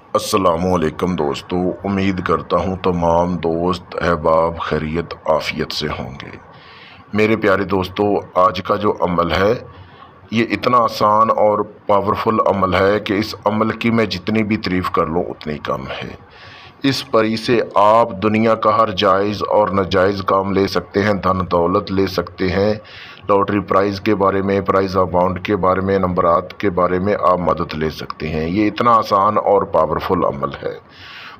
अस्सलामुअलैकुम दोस्तों, उम्मीद करता हूँ तमाम दोस्त अहबाब खैरियत आफ़ियत से होंगे। मेरे प्यारे दोस्तों, आज का जो अमल है ये इतना आसान और पावरफुल अमल है कि इस अमल की मैं जितनी भी तारीफ़ कर लूँ उतनी कम है। इस परी से आप दुनिया का हर जायज़ और नाजायज़ काम ले सकते हैं, धन दौलत ले सकते हैं, लॉटरी प्राइज़ के बारे में, प्राइज़ अमाउंट के बारे में, नंबरात के बारे में आप मदद ले सकते हैं। ये इतना आसान और पावरफुल अमल है।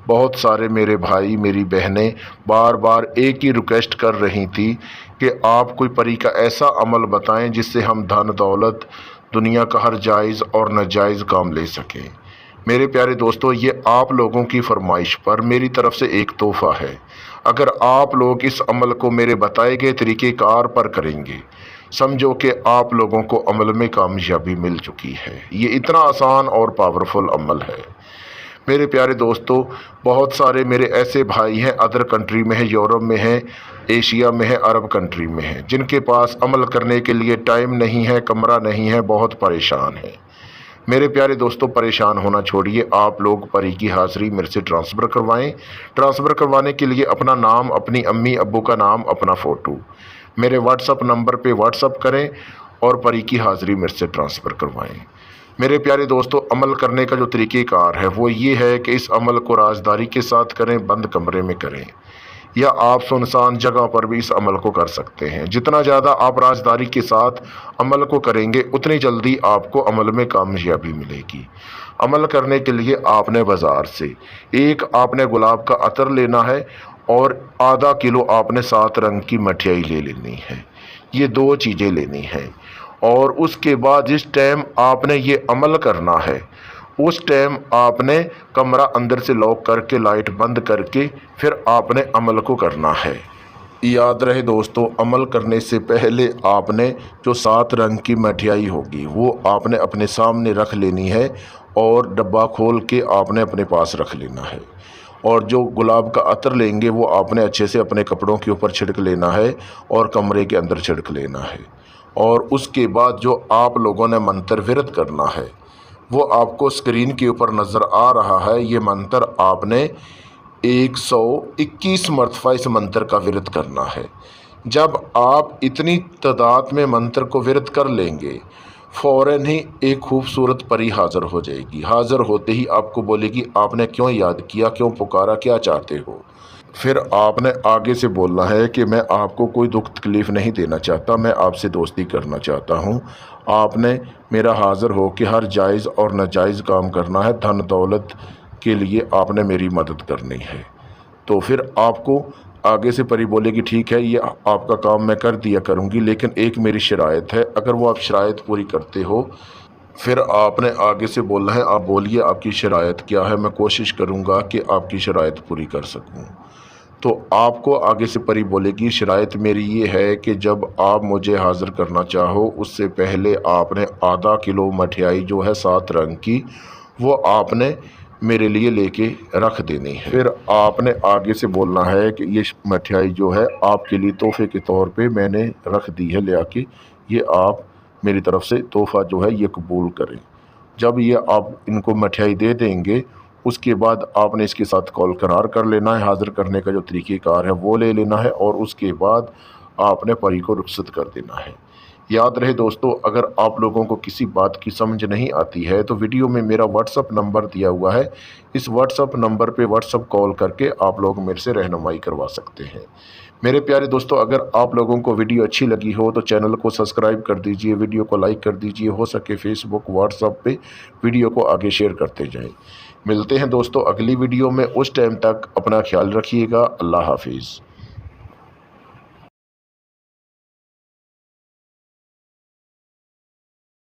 बहुत सारे मेरे भाई मेरी बहनें बार बार एक ही रिक्वेस्ट कर रही थी कि आप कोई परी का ऐसा अमल बताएं जिससे हम धन दौलत, दुनिया का हर जायज़ और नाजायज़ काम ले सकें। मेरे प्यारे दोस्तों, ये आप लोगों की फरमाइश पर मेरी तरफ से एक तोहफ़ा है। अगर आप लोग इस अमल को मेरे बताए गए तरीक़ेकार पर करेंगे, समझो कि आप लोगों को अमल में कामयाबी मिल चुकी है। ये इतना आसान और पावरफुल अमल है। मेरे प्यारे दोस्तों, बहुत सारे मेरे ऐसे भाई हैं अदर कंट्री में हैं, यूरोप में हैं, एशिया में हैं, अरब कंट्री में हैं, जिनके पास अमल करने के लिए टाइम नहीं है, कमरा नहीं है, बहुत परेशान हैं। मेरे प्यारे दोस्तों, परेशान होना छोड़िए, आप लोग परी की हाज़िरी मेरे से ट्रांसफ़र करवाएं। ट्रांसफ़र करवाने के लिए अपना नाम, अपनी अम्मी अब्बू का नाम, अपना फ़ोटो मेरे व्हाट्सअप नंबर पे व्हाट्सअप करें और परी की हाज़िरी मेरे से ट्रांसफ़र करवाएं। मेरे प्यारे दोस्तों, अमल करने का जो तरीक़ेकार है वो ये है कि इस अमल को राजदारी के साथ करें, बंद कमरे में करें, या आप सुनसान जगह पर भी इस अमल को कर सकते हैं। जितना ज़्यादा आप राजदारी के साथ अमल को करेंगे उतनी जल्दी आपको अमल में कामयाबी मिलेगी। अमल करने के लिए आपने बाज़ार से एक आपने गुलाब का अतर लेना है और आधा किलो आपने 7 रंग की मठियाई ले लेनी है। ये 2 चीज़ें लेनी हैं और उसके बाद जिस टाइम आपने ये अमल करना है उस टाइम आपने कमरा अंदर से लॉक करके लाइट बंद करके फिर आपने अमल को करना है। याद रहे दोस्तों, अमल करने से पहले आपने जो 7 रंग की मठियाई होगी वो आपने अपने सामने रख लेनी है और डब्बा खोल के आपने अपने पास रख लेना है। और जो गुलाब का अतर लेंगे वो आपने अच्छे से अपने कपड़ों के ऊपर छिड़क लेना है और कमरे के अंदर छिड़क लेना है। और उसके बाद जो आप लोगों ने मंत्र विरत करना है वो आपको स्क्रीन के ऊपर नज़र आ रहा है। ये मंत्र आपने 121 मरतबा इस मंत्र का विरत करना है। जब आप इतनी तादाद में मंत्र को विरत कर लेंगे, फ़ौरन ही एक खूबसूरत परी हाज़िर हो जाएगी। हाज़िर होते ही आपको बोलेगी आपने क्यों याद किया, क्यों पुकारा, क्या चाहते हो। फिर आपने आगे से बोलना है कि मैं आपको कोई दुख तकलीफ़ नहीं देना चाहता, मैं आपसे दोस्ती करना चाहता हूँ। आपने मेरा हाज़िर हो कि हर जायज़ और नाजायज़ काम करना है, धन दौलत के लिए आपने मेरी मदद करनी है। तो फिर आपको आगे से परी बोलेगी ठीक है, ये आपका काम मैं कर दिया करूँगी, लेकिन एक मेरी शराइत है। अगर वो आप शराइत पूरी करते हो फिर आपने आगे से बोलना है, आप बोलिए आपकी शराइत क्या है, मैं कोशिश करूँगा कि आपकी शराइत पूरी कर सकूँ। तो आपको आगे से परी बोलेगी शराइत मेरी ये है कि जब आप मुझे हाज़िर करना चाहो उससे पहले आपने आधा किलो मठियाई जो है 7 रंग की वो आपने मेरे लिए लेके रख देनी है। फिर आपने आगे से बोलना है कि ये मठियाई जो है आपके लिए तोहफे के तौर पे मैंने रख दी है ले आके, ये आप मेरी तरफ से तोहफ़ा जो है ये कबूल करें। जब ये आप इनको मठियाई दे देंगे उसके बाद आपने इसके साथ कॉल करार कर लेना है। हाज़िर करने का जो तरीक़ेकार है वो ले लेना है और उसके बाद आपने परी को रुखसत कर देना है। याद रहे दोस्तों, अगर आप लोगों को किसी बात की समझ नहीं आती है तो वीडियो में मेरा व्हाट्सअप नंबर दिया हुआ है। इस व्हाट्सअप नंबर पे व्हाट्सअप कॉल करके आप लोग मेरे से रहनुमाई करवा सकते हैं। मेरे प्यारे दोस्तों, अगर आप लोगों को वीडियो अच्छी लगी हो तो चैनल को सब्सक्राइब कर दीजिए, वीडियो को लाइक कर दीजिए, हो सके फेसबुक व्हाट्सअप पे वीडियो को आगे शेयर करते जाएं। मिलते हैं दोस्तों अगली वीडियो में, उस टाइम तक अपना ख्याल रखिएगा। अल्लाह हाफिज़।